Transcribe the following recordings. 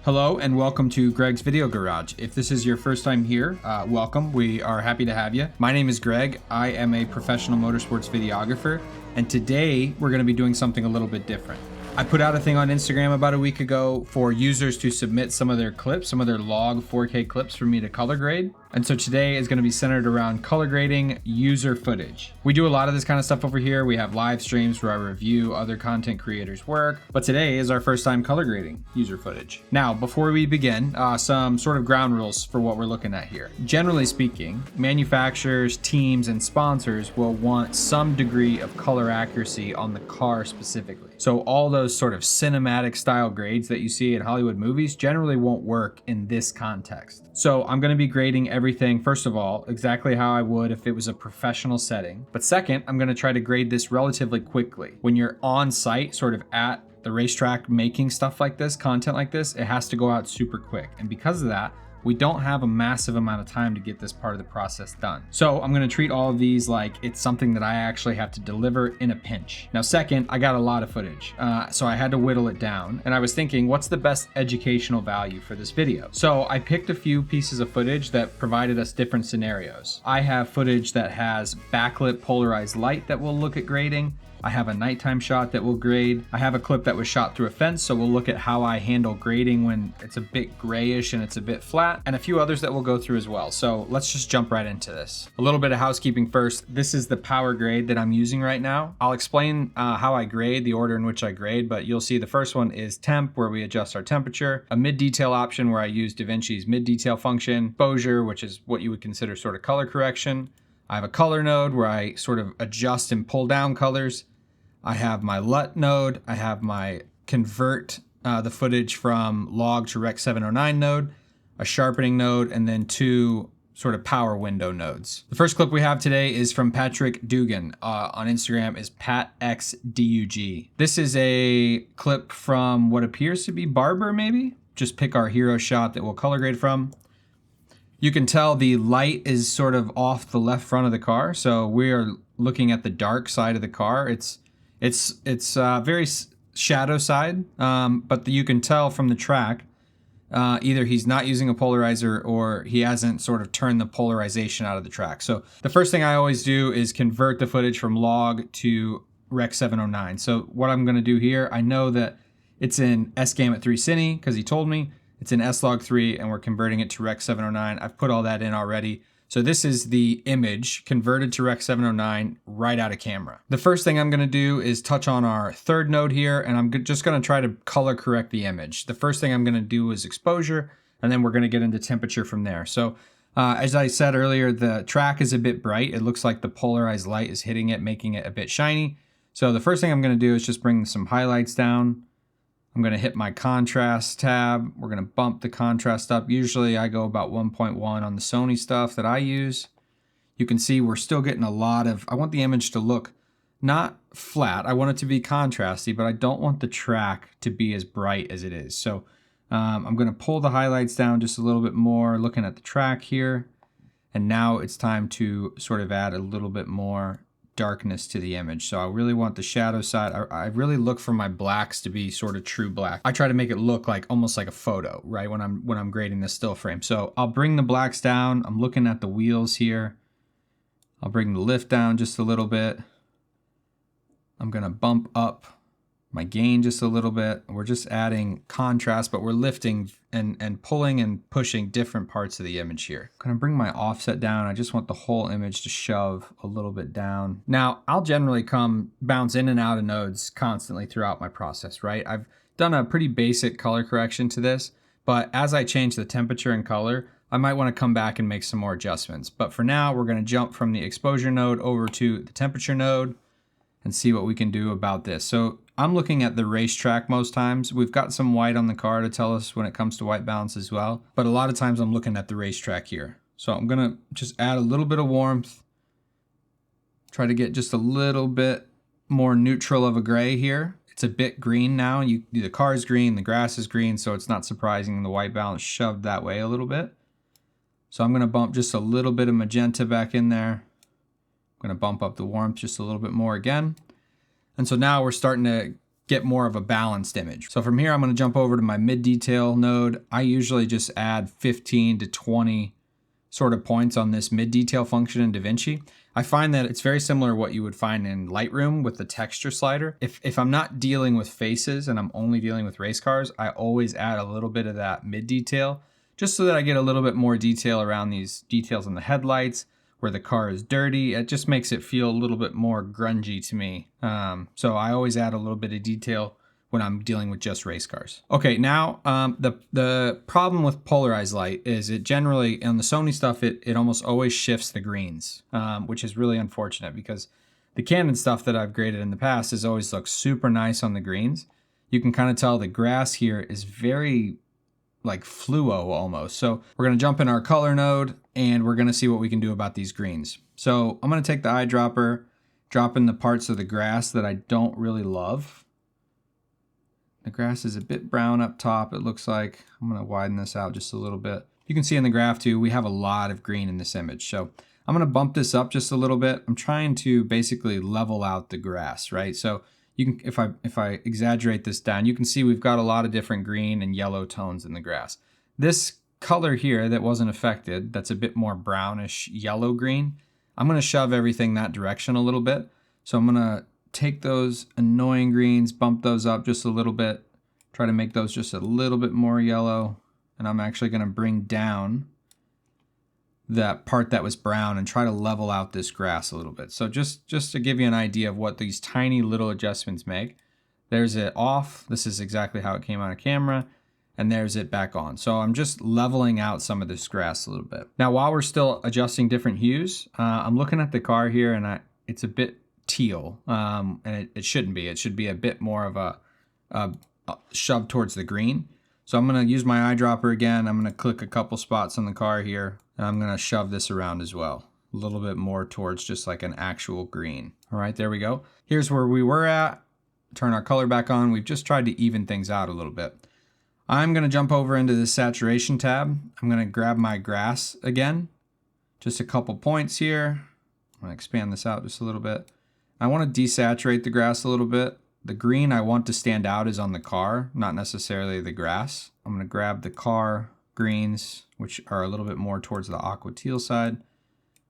Hello and welcome to Greg's Video Garage. If this is your first time here, welcome. We are happy to have you. My name is Greg. I am a professional motorsports videographer, and today we're going to be doing something a little bit different. I put out a thing on Instagram about a week ago for users to submit some of their clips, some of their log 4K clips for me to color grade. And so today is going to be centered around color grading user footage. We do a lot of this kind of stuff over here. We have live streams where I review other content creators' work, but today is our first time color grading user footage. Now, before we begin, some sort of ground rules for what we're looking at here. Generally speaking, manufacturers, teams, and sponsors will want some degree of color accuracy on the car specifically. So all those sort of cinematic style grades that you see in Hollywood movies generally won't work in this context. So I'm going to be grading everything, first of all, exactly how I would if it was a professional setting. But second, I'm going to try to grade this relatively quickly. When you're on site, sort of at the racetrack making stuff like this, content like this, it has to go out super quick. And because of that, we don't have a massive amount of time to get this part of the process done. So I'm going to treat all of these like it's something that I actually have to deliver in a pinch. Now, second, I got a lot of footage, so I had to whittle it down. And I was thinking, what's the best educational value for this video? So I picked a few pieces of footage that provided us different scenarios. I have footage that has backlit polarized light that we'll look at grading. I have a nighttime shot that we'll grade. I have a clip that was shot through a fence, so we'll look at how I handle grading when it's a bit grayish and it's a bit flat, and a few others that we'll go through as well. So let's just jump right into this. A little bit of housekeeping first. This is the Power Grade that I'm using right now. I'll explain how I grade, the order in which I grade, but you'll see the first one is temp, where we adjust our temperature, a mid-detail option where I use Davinci's mid-detail function, exposure, which is what you would consider sort of color correction. I have a color node where I sort of adjust and pull down colors. I have my LUT node. I have my convert the footage from log to Rec 709 node, a sharpening node, and then two sort of power window nodes. The first clip we have today is from Patrick Dugan. On Instagram is PatXDUG. This is a clip from what appears to be Barber, maybe? Just pick our hero shot that we'll color grade from. You can tell the light is sort of off the left front of the car, so we are looking at the dark side of the car. It's very shadow side, but you can tell from the track, either he's not using a polarizer or he hasn't sort of turned the polarization out of the track. So the first thing I always do is convert the footage from log to Rec 709. So what I'm going to do here, I know that it's in S-Gamut 3 Cine because he told me. It's in S-Log 3 and we're converting it to Rec 709. I've put all that in already. So this is the image converted to Rec 709 right out of camera. The first thing I'm going to do is touch on our third node here, and I'm just going to try to color correct the image. The first thing I'm going to do is exposure, and then we're going to get into temperature from there. So as I said earlier, the track is a bit bright. It looks like the polarized light is hitting it, making it a bit shiny. So the first thing I'm going to do is just bring some highlights down. I'm going to hit my contrast tab. We're going to bump the contrast up. Usually I go about 1.1 on the Sony stuff that I use. You can see we're still getting a lot of, I want the image to look not flat. I want it to be contrasty, but I don't want the track to be as bright as it is. So I'm going to pull the highlights down just a little bit more, looking at the track here. And now it's time to sort of add a little bit more darkness to the image. So I really want the shadow side. I really look for my blacks to be sort of true black. I try to make it look like almost like a photo, right? When I'm grading the still frame. So I'll bring the blacks down. I'm looking at the wheels here. I'll bring the lift down just a little bit. I'm going to bump up my gain just a little bit. We're just adding contrast, but we're lifting and pulling and pushing different parts of the image here. I'm gonna bring my offset down. I just want the whole image to shove a little bit down. Now, I'll generally bounce in and out of nodes constantly throughout my process, right? I've done a pretty basic color correction to this, but as I change the temperature and color, I might wanna come back and make some more adjustments. But for now, we're gonna jump from the exposure node over to the temperature node and see what we can do about this. So I'm looking at the racetrack most times. We've got some white on the car to tell us when it comes to white balance as well. But a lot of times I'm looking at the racetrack here. So I'm gonna just add a little bit of warmth. Try to get just a little bit more neutral of a gray here. It's a bit green now. The car is green, the grass is green, so it's not surprising the white balance shoved that way a little bit. So I'm gonna bump just a little bit of magenta back in there. I'm gonna bump up the warmth just a little bit more again. And so now we're starting to get more of a balanced image. So from here, I'm gonna jump over to my mid detail node. I usually just add 15 to 20 sort of points on this mid detail function in Davinci. I find that it's very similar to what you would find in Lightroom with the texture slider. If I'm not dealing with faces and I'm only dealing with race cars, I always add a little bit of that mid detail just so that I get a little bit more detail around these details on the headlights, where the car is dirty. It just makes it feel a little bit more grungy to me. So I always add a little bit of detail when I'm dealing with just race cars. Okay, now the problem with polarized light is it generally, on the Sony stuff, it almost always shifts the greens, which is really unfortunate because the Canon stuff that I've graded in the past has always looked super nice on the greens. You can kind of tell the grass here is very like fluo almost. So we're gonna jump in our color node and we're gonna see what we can do about these greens. So I'm gonna take the eyedropper, drop in the parts of the grass that I don't really love. The grass is a bit brown up top, it looks like. I'm gonna widen this out just a little bit. You can see in the graph too, we have a lot of green in this image. So I'm gonna bump this up just a little bit. I'm trying to basically level out the grass, right? So you can, if I exaggerate this down, you can see we've got a lot of different green and yellow tones in the grass. This color here that wasn't affected, that's a bit more brownish yellow green, I'm gonna shove everything that direction a little bit. So I'm gonna take those annoying greens, bump those up just a little bit, try to make those just a little bit more yellow, and I'm actually gonna bring down that part that was brown and try to level out this grass a little bit. So just to give you an idea of what these tiny little adjustments make. There's it off. This is exactly how it came on camera. And there's it back on. So I'm just leveling out some of this grass a little bit. Now, while we're still adjusting different hues, I'm looking at the car here and it's a bit teal, and it shouldn't be. It should be a bit more of a shove towards the green. So I'm gonna use my eyedropper again. I'm gonna click a couple spots on the car here, and I'm gonna shove this around as well. A little bit more towards just like an actual green. All right, there we go. Here's where we were at. Turn our color back on. We've just tried to even things out a little bit. I'm gonna jump over into the saturation tab. I'm gonna grab my grass again. Just a couple points here. I'm gonna expand this out just a little bit. I wanna desaturate the grass a little bit. The green I want to stand out is on the car, not necessarily the grass. I'm gonna grab the car greens, which are a little bit more towards the aqua teal side.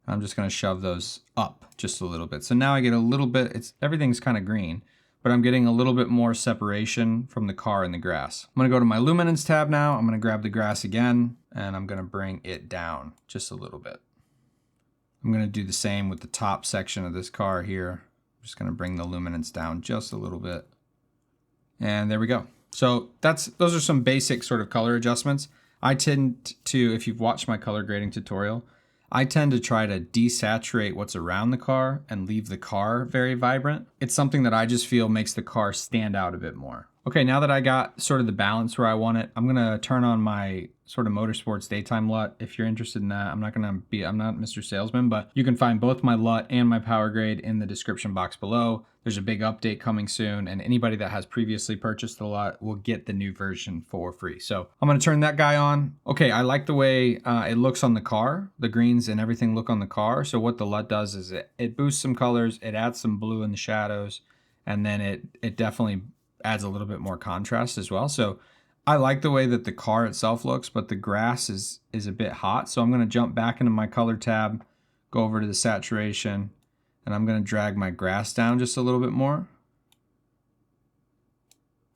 I'm just gonna shove those up just a little bit. So now I get a little bit, everything's kind of green, but I'm getting a little bit more separation from the car and the grass. I'm gonna go to my luminance tab now. I'm gonna grab the grass again, and I'm gonna bring it down just a little bit. I'm gonna do the same with the top section of this car here. I'm just gonna bring the luminance down just a little bit. And there we go. So those are some basic sort of color adjustments. I tend to, if you've watched my color grading tutorial, I tend to try to desaturate what's around the car and leave the car very vibrant. It's something that I just feel makes the car stand out a bit more. Okay, now that I got sort of the balance where I want it, I'm gonna turn on my sort of motorsports daytime LUT. If you're interested in that, I'm not Mr. Salesman, but you can find both my LUT and my Power Grade in the description box below. There's a big update coming soon, and anybody that has previously purchased the LUT will get the new version for free. So I'm gonna turn that guy on. Okay, I like the way it looks on the car. The greens and everything look on the car. So what the LUT does is it boosts some colors, it adds some blue in the shadows, and then it definitely adds a little bit more contrast as well. So I like the way that the car itself looks, but the grass is a bit hot. So I'm gonna jump back into my color tab, go over to the saturation, and I'm gonna drag my grass down just a little bit more.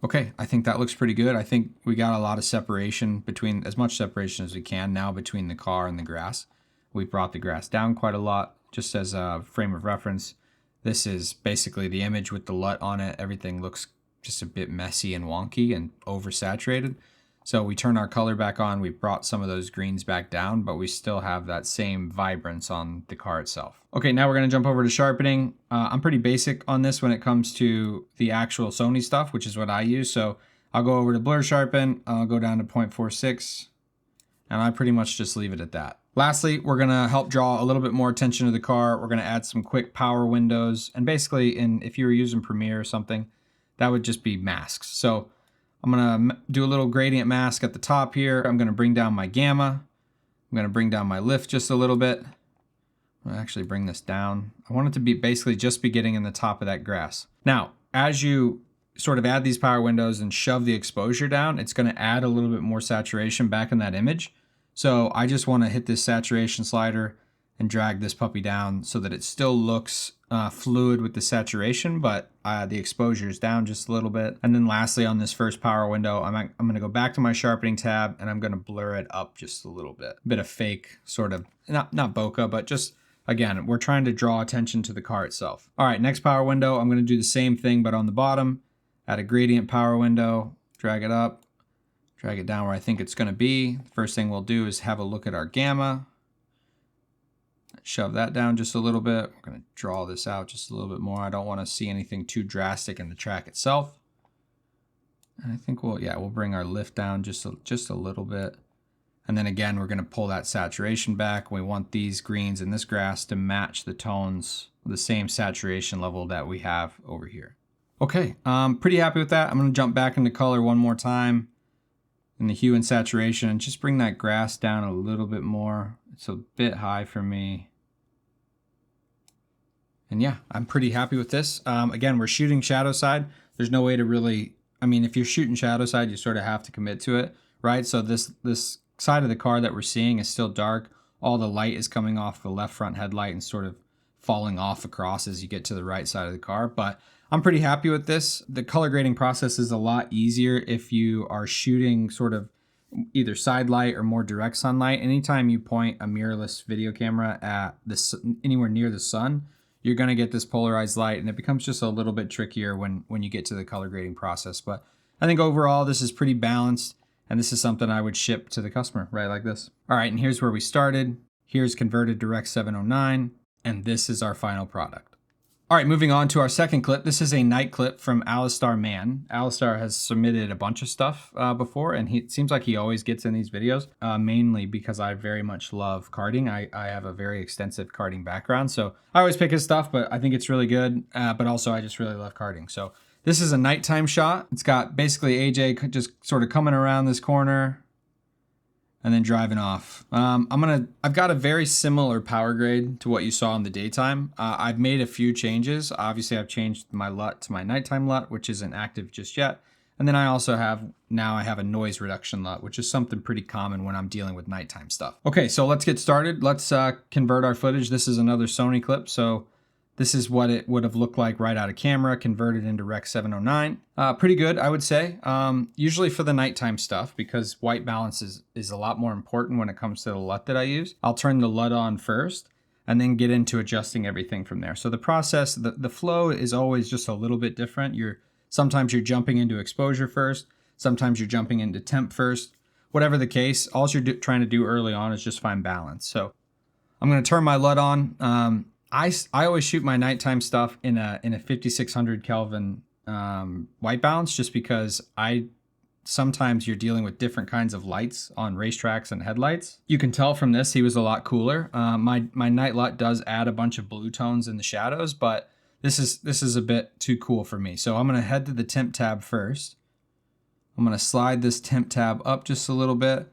Okay, I think that looks pretty good. I think we got a lot of separation between, as much separation as we can now between the car and the grass. We brought the grass down quite a lot. Just as a frame of reference, this is basically the image with the LUT on it. Everything looks just a bit messy and wonky and oversaturated. So we turn our color back on, we brought some of those greens back down, but we still have that same vibrance on the car itself. Okay, now we're gonna jump over to sharpening. I'm pretty basic on this when it comes to the actual Sony stuff, which is what I use. So I'll go over to blur sharpen, I'll go down to 0.46, and I pretty much just leave it at that. Lastly, we're gonna help draw a little bit more attention to the car. We're gonna add some quick power windows, and basically, if you were using Premiere or something, that would just be masks. So I'm gonna do a little gradient mask at the top here. I'm gonna bring down my gamma. I'm gonna bring down my lift just a little bit. I'm gonna actually bring this down. I want it to be basically just be getting in the top of that grass. Now, as you sort of add these power windows and shove the exposure down, it's going to add a little bit more saturation back in that image. So I just want to hit this saturation slider and drag this puppy down so that it still looks fluid with the saturation, but the exposure is down just a little bit. And then lastly, on this first power window, I'm going to go back to my sharpening tab and I'm going to blur it up just a little bit. A bit of fake sort of, not bokeh, but just, again, we're trying to draw attention to the car itself. All right, next power window, I'm going to do the same thing, but on the bottom, add a gradient power window, drag it up, drag it down where I think it's going to be. First thing we'll do is have a look at our gamma. Shove that down just a little bit. We're going to draw this out just a little bit more. I don't want to see anything too drastic in the track itself. And I think we'll bring our lift down just a little bit. And then again, we're going to pull that saturation back. We want these greens in this grass to match the tones, the same saturation level that we have over here. Okay, pretty happy with that. I'm going to jump back into color one more time in the hue and saturation and just bring that grass down a little bit more. It's a bit high for me. And yeah, I'm pretty happy with this. Again, we're shooting shadow side. There's no way to really, I mean, if you're shooting shadow side, you sort of have to commit to it, right? So this side of the car that we're seeing is still dark. All the light is coming off the left front headlight and sort of falling off across as you get to the right side of the car. But I'm pretty happy with this. The color grading process is a lot easier if you are shooting sort of either side light or more direct sunlight. Anytime you point a mirrorless video camera at anywhere near the sun, you're going to get this polarized light, and it becomes just a little bit trickier when you get to the color grading process. But I think overall this is pretty balanced, and this is something I would ship to the customer, right, like this. All right, and here's where we started. Here's converted to Rec 709, and this is our final product. All right, moving on to our second clip. This is a night clip from Alistar Man. Alistar has submitted a bunch of stuff before, and it seems like he always gets in these videos, mainly because I very much love karting. I have a very extensive karting background, so I always pick his stuff, but I think it's really good, but also I just really love karting. So this is a nighttime shot. It's got basically AJ just sort of coming around this corner and then driving off. I've got a very similar power grade to what you saw in the daytime. I've made a few changes. Obviously, I've changed my LUT to my nighttime LUT, which isn't active just yet. And then I also have a noise reduction LUT, which is something pretty common when I'm dealing with nighttime stuff. Okay, so let's get started. Let's convert our footage. This is another Sony clip, so this is what it would have looked like right out of camera, converted into Rec 709. Pretty good, I would say. Usually for the nighttime stuff, because white balance is a lot more important when it comes to the LUT that I use. I'll turn the LUT on first and then get into adjusting everything from there. So the process, the flow is always just a little bit different. Sometimes you're jumping into exposure first. Sometimes you're jumping into temp first. Whatever the case, all you're trying to do early on is just find balance. So I'm going to turn my LUT on. I always shoot my nighttime stuff in a 5600 Kelvin white balance, just because sometimes you're dealing with different kinds of lights on racetracks and headlights. You can tell from this, he was a lot cooler. My night LUT does add a bunch of blue tones in the shadows, but this is a bit too cool for me. So I'm going to head to the temp tab first. I'm going to slide this temp tab up just a little bit.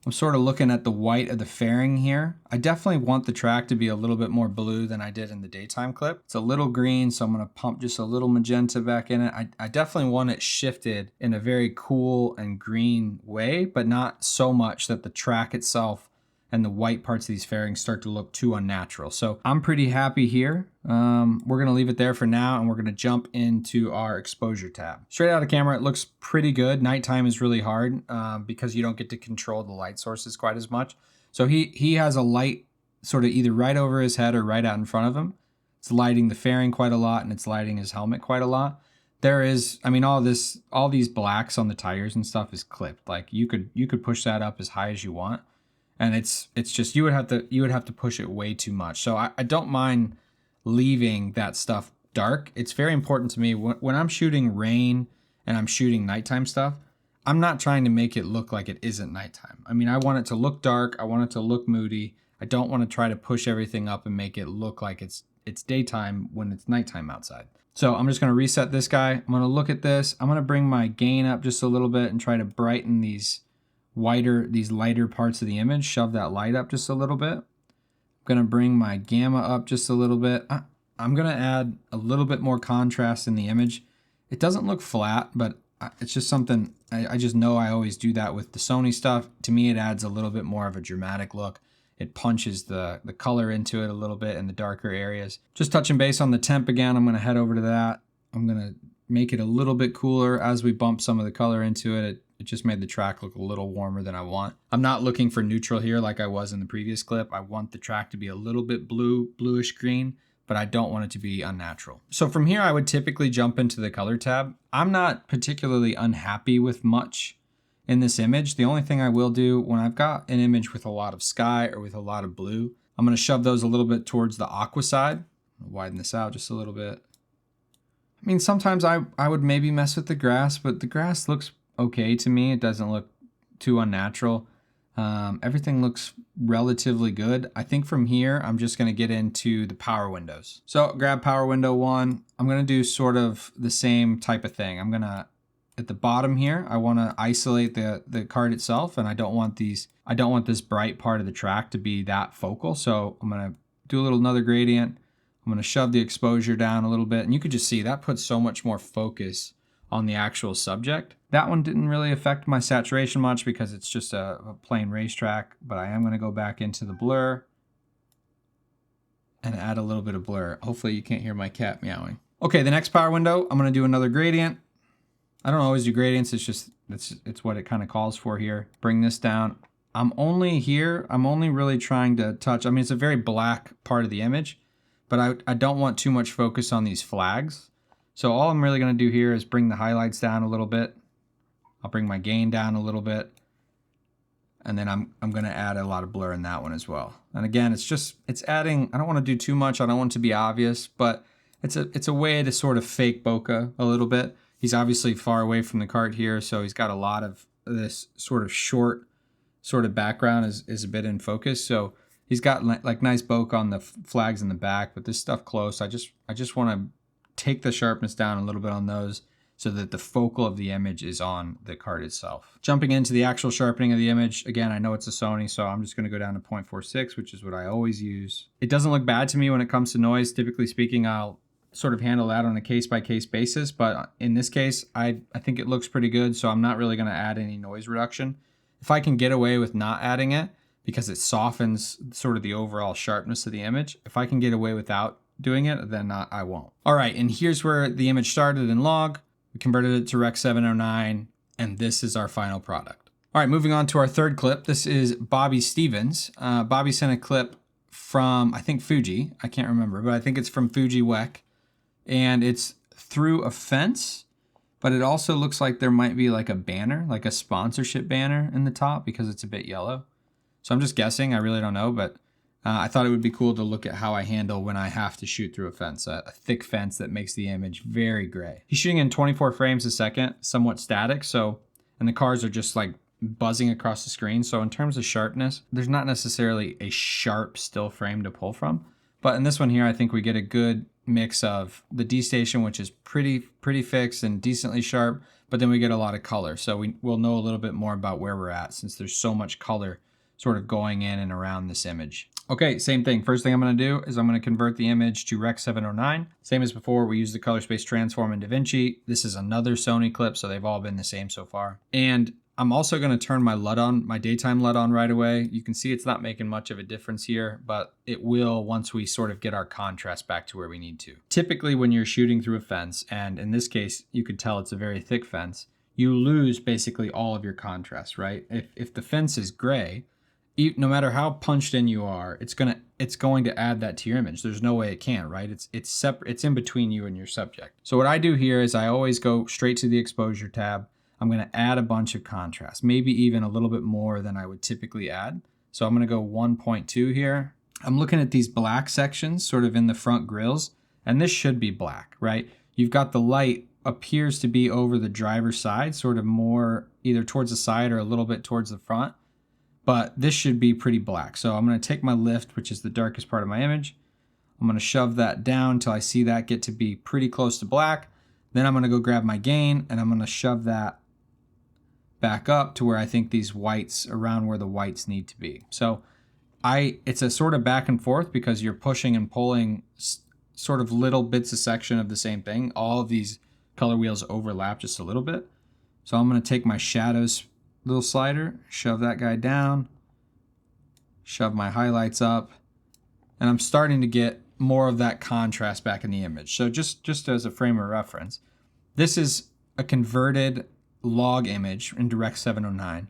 I'm sort of looking at the white of the fairing here. I definitely want the track to be a little bit more blue than I did in the daytime clip. It's a little green, so I'm going to pump just a little magenta back in it. I definitely want it shifted in a very cool and green way, but not so much that the track itself and the white parts of these fairings start to look too unnatural. So I'm pretty happy here. We're going to leave it there for now, and we're going to jump into our exposure tab. Straight out of camera, it looks pretty good. Nighttime is really hard because you don't get to control the light sources quite as much. So he has a light sort of either right over his head or right out in front of him. It's lighting the fairing quite a lot, and it's lighting his helmet quite a lot. There is, I mean, all these blacks on the tires and stuff is clipped. Like you could push that up as high as you want. And it's just, you would have to push it way too much. So I don't mind leaving that stuff dark. It's very important to me when I'm shooting rain and I'm shooting nighttime stuff. I'm not trying to make it look like it isn't nighttime. I mean, I want it to look dark. I want it to look moody. I don't want to try to push everything up and make it look like it's daytime when it's nighttime outside. So I'm just going to reset this guy. I'm going to look at this. I'm going to bring my gain up just a little bit and try to brighten these lighter parts of the image. Shove that light up just a little bit. I'm going to bring my gamma up just a little bit. I'm going to add a little bit more contrast in the image. It doesn't look flat, but it's just something, I just know I always do that with the Sony stuff. To me, it adds a little bit more of a dramatic look. It punches the color into it a little bit in the darker areas. Just touching base on the temp again, I'm gonna head over to that. I'm gonna make it a little bit cooler as we bump some of the color into it. It just made the track look a little warmer than I want. I'm not looking for neutral here like I was in the previous clip. I want the track to be a little bit bluish green, but I don't want it to be unnatural. So from here, I would typically jump into the color tab. I'm not particularly unhappy with much in this image. The only thing I will do when I've got an image with a lot of sky or with a lot of blue, I'm gonna shove those a little bit towards the aqua side. Widen this out just a little bit. I mean, sometimes I would maybe mess with the grass, but the grass looks okay to me. It doesn't look too unnatural. Everything looks relatively good. I think from here, I'm just gonna get into the power windows. So grab power window 1. I'm gonna do sort of the same type of thing. I'm gonna, at the bottom here, I wanna isolate the card itself, and I don't want this bright part of the track to be that focal. So I'm gonna do another gradient. I'm gonna shove the exposure down a little bit, and you could just see that puts so much more focus on the actual subject. That one didn't really affect my saturation much because it's just a plain racetrack, but I am gonna go back into the blur and add a little bit of blur. Hopefully you can't hear my cat meowing. Okay, the next power window, I'm gonna do another gradient. I don't always do gradients, it's what it kind of calls for here. Bring this down. I'm only really trying to touch, I mean, it's a very black part of the image, but I don't want too much focus on these flags. So all I'm really going to do here is bring the highlights down a little bit. I'll bring my gain down a little bit. And then I'm going to add a lot of blur in that one as well. And again, it's adding, I don't want to do too much. I don't want it to be obvious, but it's a way to sort of fake bokeh a little bit. He's obviously far away from the cart here, so he's got a lot of this sort of short sort of background is a bit in focus. So he's got like nice bokeh on the flags in the back, but this stuff close, I just want to take the sharpness down a little bit on those so that the focal of the image is on the card itself. Jumping into the actual sharpening of the image, again, I know it's a Sony, so I'm just gonna go down to 0.46, which is what I always use. It doesn't look bad to me when it comes to noise. Typically speaking, I'll sort of handle that on a case-by-case basis, but in this case, I think it looks pretty good, so I'm not really gonna add any noise reduction. If I can get away with not adding it, because it softens sort of the overall sharpness of the image, if I can get away without doing it, then I won't. All right, and here's where the image started in log. We converted it to Rec 709, and this is our final product. All right, moving on to our third clip. This is Bobby Stevens. Bobby sent a clip from, I think, Fuji. I can't remember, but I think it's from Fuji WEC, and it's through a fence, but it also looks like there might be like a banner, like a sponsorship banner in the top because it's a bit yellow. So I'm just guessing, I really don't know, but I thought it would be cool to look at how I handle when I have to shoot through a fence, a thick fence that makes the image very gray. He's shooting in 24 frames a second, somewhat static, and the cars are just like buzzing across the screen. So in terms of sharpness, there's not necessarily a sharp still frame to pull from. But in this one here, I think we get a good mix of the D station, which is pretty fixed and decently sharp, but then we get a lot of color. So we'll know a little bit more about where we're at since there's so much color sort of going in and around this image. Okay, same thing. First thing I'm gonna do is I'm gonna convert the image to Rec 709. Same as before, we use the color space transform in Davinci. This is another Sony clip, so they've all been the same so far. And I'm also gonna turn my LUT on, my daytime LUT on right away. You can see it's not making much of a difference here, but it will once we sort of get our contrast back to where we need to. Typically when you're shooting through a fence, and in this case, you could tell it's a very thick fence, you lose basically all of your contrast, right? If the fence is gray, no matter how punched in you are, it's going to add that to your image. There's no way it can, right? It's separate. It's in between you and your subject. So what I do here is I always go straight to the exposure tab. I'm going to add a bunch of contrast, maybe even a little bit more than I would typically add. So I'm going to go 1.2 here. I'm looking at these black sections sort of in the front grills, and this should be black, right? You've got the light appears to be over the driver's side, sort of more either towards the side or a little bit towards the front. But this should be pretty black. So I'm gonna take my lift, which is the darkest part of my image. I'm gonna shove that down until I see that get to be pretty close to black. Then I'm gonna go grab my gain and I'm gonna shove that back up to where I think these whites, around where the whites need to be. So it's a sort of back and forth because you're pushing and pulling sort of little bits of section of the same thing. All of these color wheels overlap just a little bit. So I'm going to take my shadows little slider, shove that guy down, shove my highlights up, and I'm starting to get more of that contrast back in the image. So just as a frame of reference, this is a converted log image in Direct 709.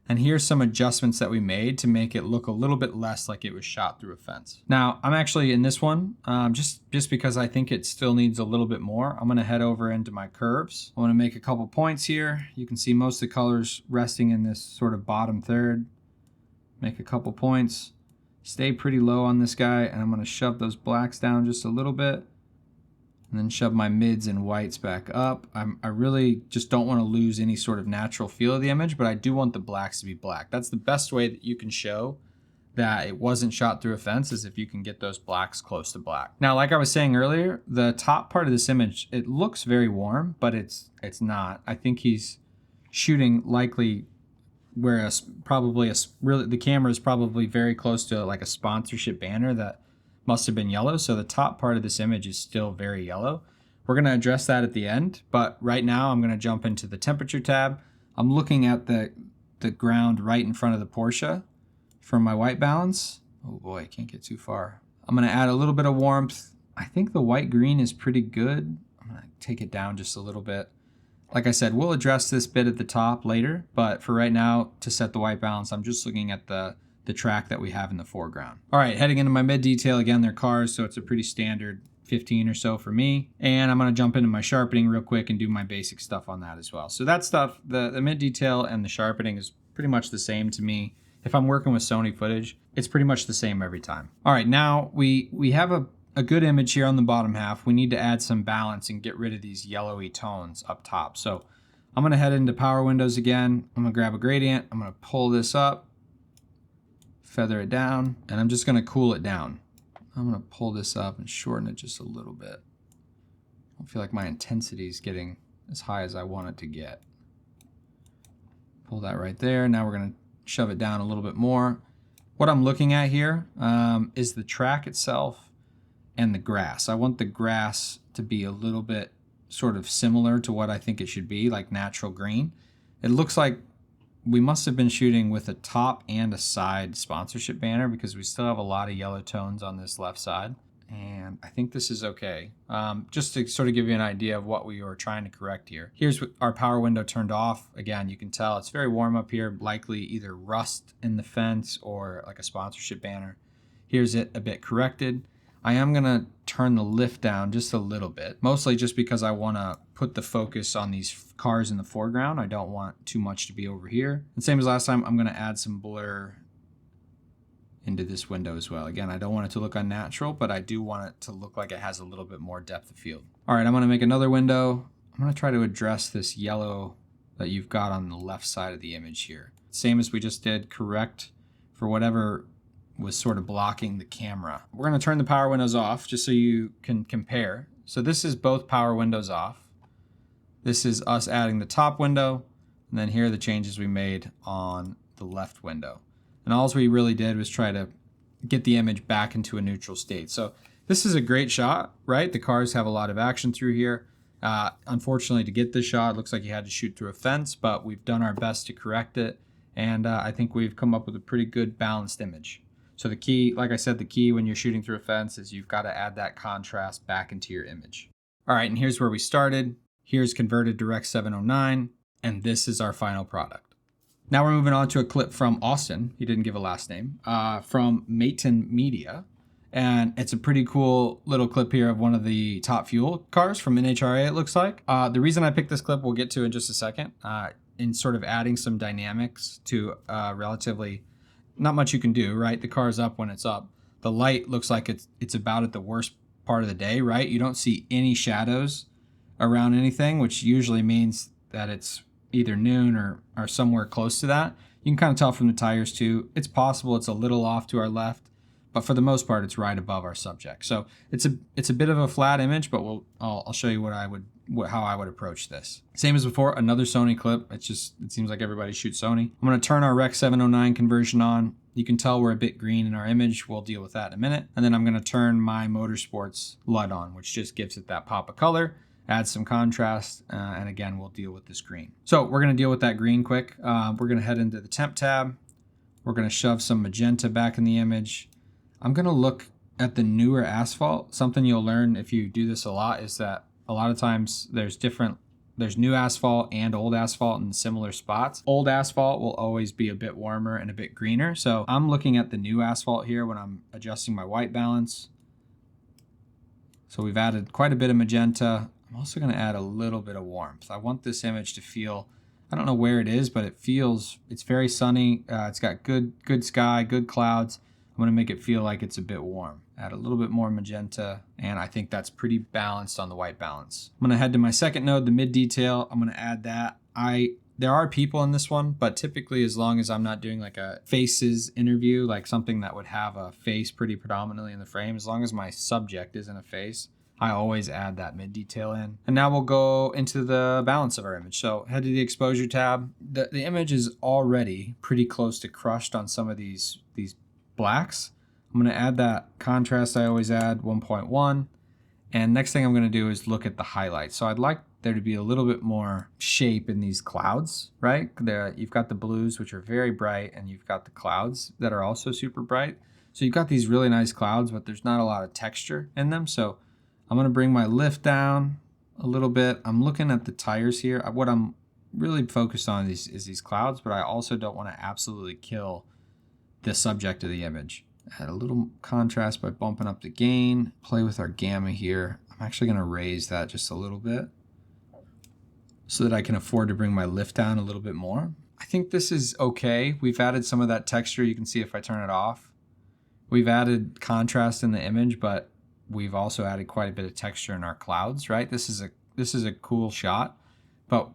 And here's some adjustments that we made to make it look a little bit less like it was shot through a fence. Now, I'm actually in this one, just because I think it still needs a little bit more. I'm gonna head over into my curves. I wanna make a couple points here. You can see most of the colors resting in this sort of bottom third. Make a couple points. Stay pretty low on this guy, and I'm gonna shove those blacks down just a little bit, and then shove my mids and whites back up. I really just don't want to lose any sort of natural feel of the image, but I do want the blacks to be black. That's the best way that you can show that it wasn't shot through a fence, is if you can get those blacks close to black. Now, like I was saying earlier, the top part of this image, it looks very warm, but it's not. I think he's shooting likely where the camera is probably very close to like a sponsorship banner that must have been yellow. So the top part of this image is still very yellow. We're going to address that at the end, but right now I'm going to jump into the temperature tab. I'm looking at the ground right in front of the Porsche for my white balance. Oh boy, I can't get too far. I'm going to add a little bit of warmth. I think the white green is pretty good. I'm going to take it down just a little bit. Like I said, we'll address this bit at the top later, but for right now, to set the white balance, I'm just looking at the track that we have in the foreground. All right, heading into my mid detail, again, they're cars, so it's a pretty standard 15 or so for me. And I'm gonna jump into my sharpening real quick and do my basic stuff on that as well. So that stuff, the mid detail and the sharpening is pretty much the same to me. If I'm working with Sony footage, it's pretty much the same every time. All right, now we have a good image here on the bottom half. We need to add some balance and get rid of these yellowy tones up top. So I'm gonna head into power windows again. I'm gonna grab a gradient. I'm gonna pull this up, feather it down, and I'm just gonna cool it down. I'm gonna pull this up and shorten it just a little bit. I don't feel like my intensity is getting as high as I want it to get. Pull that right there. Now we're gonna shove it down a little bit more. What I'm looking at here is the track itself and the grass. I want the grass to be a little bit sort of similar to what I think it should be, like natural green. It looks like we must have been shooting with a top and a side sponsorship banner, because we still have a lot of yellow tones on this left side. And I think this is okay. Just to sort of give you an idea of what we were trying to correct here. Here's our power window turned off. Again, you can tell it's very warm up here, likely either rust in the fence or like a sponsorship banner. Here's it a bit corrected. I am gonna turn the lift down just a little bit, mostly just because I wanna put the focus on these cars in the foreground. I don't want too much to be over here. And same as last time, I'm gonna add some blur into this window as well. Again, I don't want it to look unnatural, but I do want it to look like it has a little bit more depth of field. All right, I'm gonna make another window. I'm gonna try to address this yellow that you've got on the left side of the image here. Same as we just did, correct for whatever was sort of blocking the camera. We're gonna turn the power windows off just so you can compare. So this is both power windows off. This is us adding the top window, and then here are the changes we made on the left window. And all we really did was try to get the image back into a neutral state. So this is a great shot, right? The cars have a lot of action through here. Unfortunately, to get this shot, it looks like you had to shoot through a fence, but we've done our best to correct it. And I think we've come up with a pretty good balanced image. So the key, like I said, the key when you're shooting through a fence is you've got to add that contrast back into your image. All right, and here's where we started. Here's converted Direct 709, and this is our final product. Now we're moving on to a clip from Austin. He didn't give a last name, from Mayton Media. And it's a pretty cool little clip here of one of the Top Fuel cars from NHRA, it looks like. The reason I picked this clip, we'll get to in just a second, in sort of adding some dynamics to relatively, not much you can do, right? The car's up when it's up. The light looks like it's about at the worst part of the day, right? You don't see any shadows around anything, which usually means that it's either noon or somewhere close to that. You can kind of tell from the tires too. It's possible it's a little off to our left, but for the most part, it's right above our subject. So it's a bit of a flat image, but I'll show you how I would approach this. Same as before, another Sony clip. It seems like everybody shoots Sony. I'm gonna turn our Rec 709 conversion on. You can tell we're a bit green in our image. We'll deal with that in a minute. And then I'm gonna turn my Motorsports LUT on, which just gives it that pop of color. add some contrast, and again, we'll deal with this green. So we're gonna deal with that green quick. We're gonna head into the temp tab. We're gonna shove some magenta back in the image. I'm gonna look at the newer asphalt. Something you'll learn if you do this a lot is that a lot of times there's new asphalt and old asphalt in similar spots. Old asphalt will always be a bit warmer and a bit greener. So I'm looking at the new asphalt here when I'm adjusting my white balance. So we've added quite a bit of magenta. I'm also gonna add a little bit of warmth. I want this image to feel, I don't know where it is, but it's very sunny. It's got good sky, good clouds. I'm gonna make it feel like it's a bit warm. Add a little bit more magenta, and I think that's pretty balanced on the white balance. I'm gonna head to my second node, the mid detail. I'm gonna add that. There are people in this one, but typically as long as I'm not doing like a faces interview, like something that would have a face pretty predominantly in the frame, as long as my subject isn't a face, I always add that mid detail in. And now we'll go into the balance of our image. So head to the exposure tab. The image is already pretty close to crushed on some of these blacks. I'm gonna add that contrast I always add, 1.1. And next thing I'm gonna do is look at the highlights. So I'd like there to be a little bit more shape in these clouds, right? You've got the blues, which are very bright, and you've got the clouds that are also super bright. So you've got these really nice clouds, but there's not a lot of texture in them. So I'm gonna bring my lift down a little bit. I'm looking at the tires here. What I'm really focused on is these clouds, but I also don't wanna absolutely kill the subject of the image. Add a little contrast by bumping up the gain, play with our gamma here. I'm actually gonna raise that just a little bit so that I can afford to bring my lift down a little bit more. I think this is okay. We've added some of that texture. You can see if I turn it off. We've added contrast in the image, but we've also added quite a bit of texture in our clouds, right? This is a cool shot, but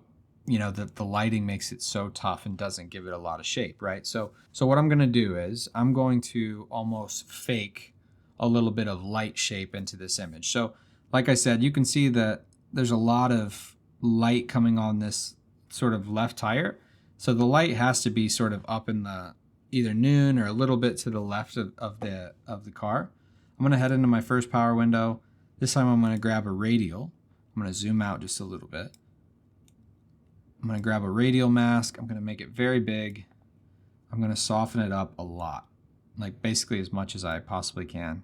you know, the lighting makes it so tough and doesn't give it a lot of shape, right? So what I'm gonna do is I'm going to almost fake a little bit of light shape into this image. So like I said, you can see that there's a lot of light coming on this sort of left tire. So the light has to be sort of up in the either noon or a little bit to the left of the car. I'm gonna head into my first power window. This time I'm gonna grab a radial. I'm gonna zoom out just a little bit. I'm gonna grab a radial mask. I'm gonna make it very big. I'm gonna soften it up a lot, like basically as much as I possibly can.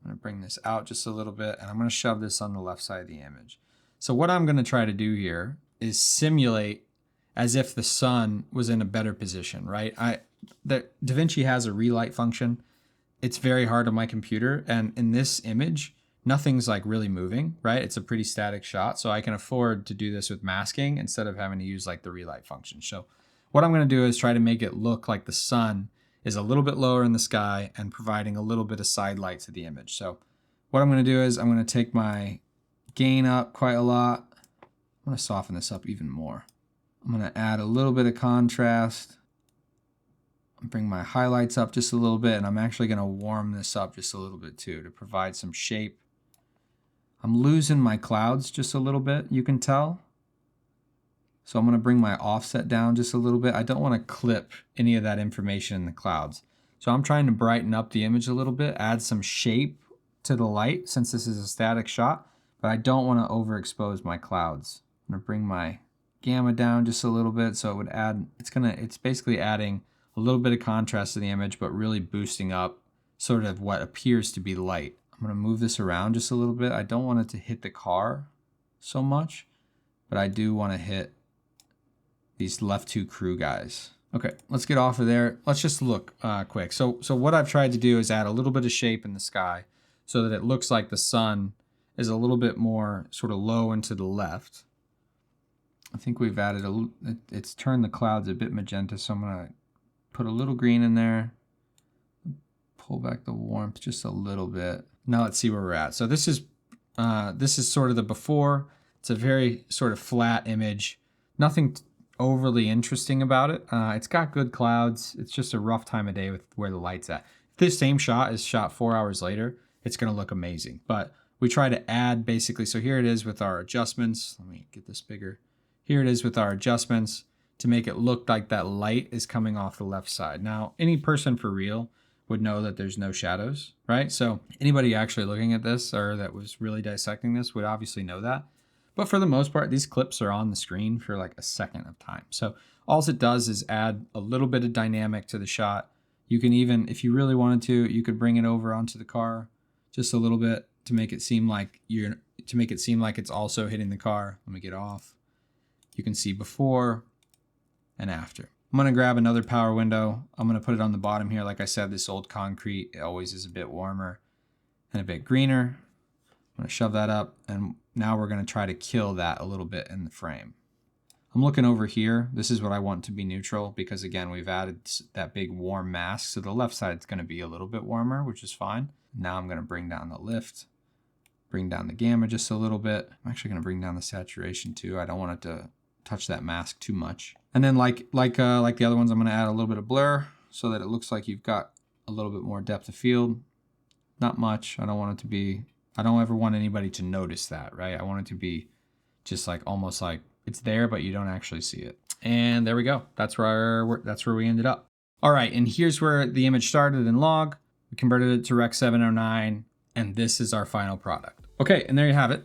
I'm gonna bring this out just a little bit, and I'm gonna shove this on the left side of the image. So what I'm gonna try to do here is simulate as if the sun was in a better position, right? Davinci has a relight function. It's very hard on my computer, and in this image, nothing's like really moving, right? It's a pretty static shot, so I can afford to do this with masking instead of having to use like the relight function. So what I'm gonna do is try to make it look like the sun is a little bit lower in the sky and providing a little bit of side light to the image. So what I'm gonna do is I'm gonna take my gain up quite a lot. I'm gonna soften this up even more. I'm gonna add a little bit of contrast. Bring my highlights up just a little bit, and I'm actually gonna warm this up just a little bit too to provide some shape. I'm losing my clouds just a little bit, you can tell. So I'm gonna bring my offset down just a little bit. I don't wanna clip any of that information in the clouds. So I'm trying to brighten up the image a little bit, add some shape to the light since this is a static shot, but I don't wanna overexpose my clouds. I'm gonna bring my gamma down just a little bit so it would add, it's basically adding a little bit of contrast to the image, but really boosting up sort of what appears to be light. I'm gonna move this around just a little bit. I don't want it to hit the car so much, but I do wanna hit these left two crew guys. Okay, let's get off of there. Let's just look quick. So what I've tried to do is add a little bit of shape in the sky so that it looks like the sun is a little bit more sort of low and to the left. I think we've added it's turned the clouds a bit magenta, so I'm gonna put a little green in there, pull back the warmth just a little bit. Now let's see where we're at. So this is sort of the before. It's a very sort of flat image. Nothing overly interesting about it. It's got good clouds. It's just a rough time of day with where the light's at. If this same shot is shot 4 hours later, it's gonna look amazing. But we try to add basically, so here it is with our adjustments. Let me get this bigger. Here it is with our adjustments to make it look like that light is coming off the left side. Now, any person for real would know that there's no shadows, right? So anybody actually looking at this or that was really dissecting this would obviously know that. But for the most part, these clips are on the screen for like a second of time. So all it does is add a little bit of dynamic to the shot. You can even, if you really wanted to, you could bring it over onto the car just a little bit to make it seem like it's also hitting the car. Let me get off. You can see before and after. I'm gonna grab another power window. I'm gonna put it on the bottom here. Like I said, this old concrete, it always is a bit warmer and a bit greener. I'm gonna shove that up, and now we're gonna try to kill that a little bit in the frame. I'm looking over here. This is what I want to be neutral because again, we've added that big warm mask. So the left side is gonna be a little bit warmer, which is fine. Now I'm gonna bring down the lift, bring down the gamma just a little bit. I'm actually gonna bring down the saturation too. I don't want it to touch that mask too much. And then like the other ones, I'm gonna add a little bit of blur so that it looks like you've got a little bit more depth of field. Not much. I don't ever want anybody to notice that, right? I want it to be just like almost like it's there, but you don't actually see it. And there we go. That's where we ended up. All right, and here's where the image started in log. We converted it to Rec 709, and this is our final product. Okay, and there you have it.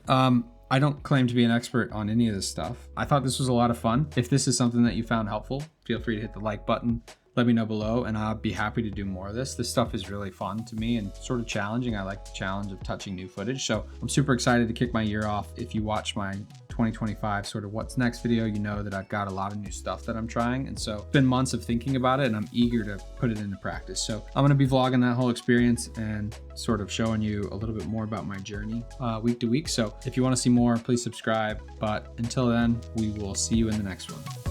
I don't claim to be an expert on any of this stuff. I thought this was a lot of fun. If this is something that you found helpful, feel free to hit the like button. Let me know below and I'll be happy to do more of this. This stuff is really fun to me and sort of challenging. I like the challenge of touching new footage. So I'm super excited to kick my year off. If you watch my 2025 sort of what's next video, you know that I've got a lot of new stuff that I'm trying. And so it's been months of thinking about it and I'm eager to put it into practice. So I'm going to be vlogging that whole experience and sort of showing you a little bit more about my journey week to week. So if you want to see more, please subscribe. But until then, we will see you in the next one.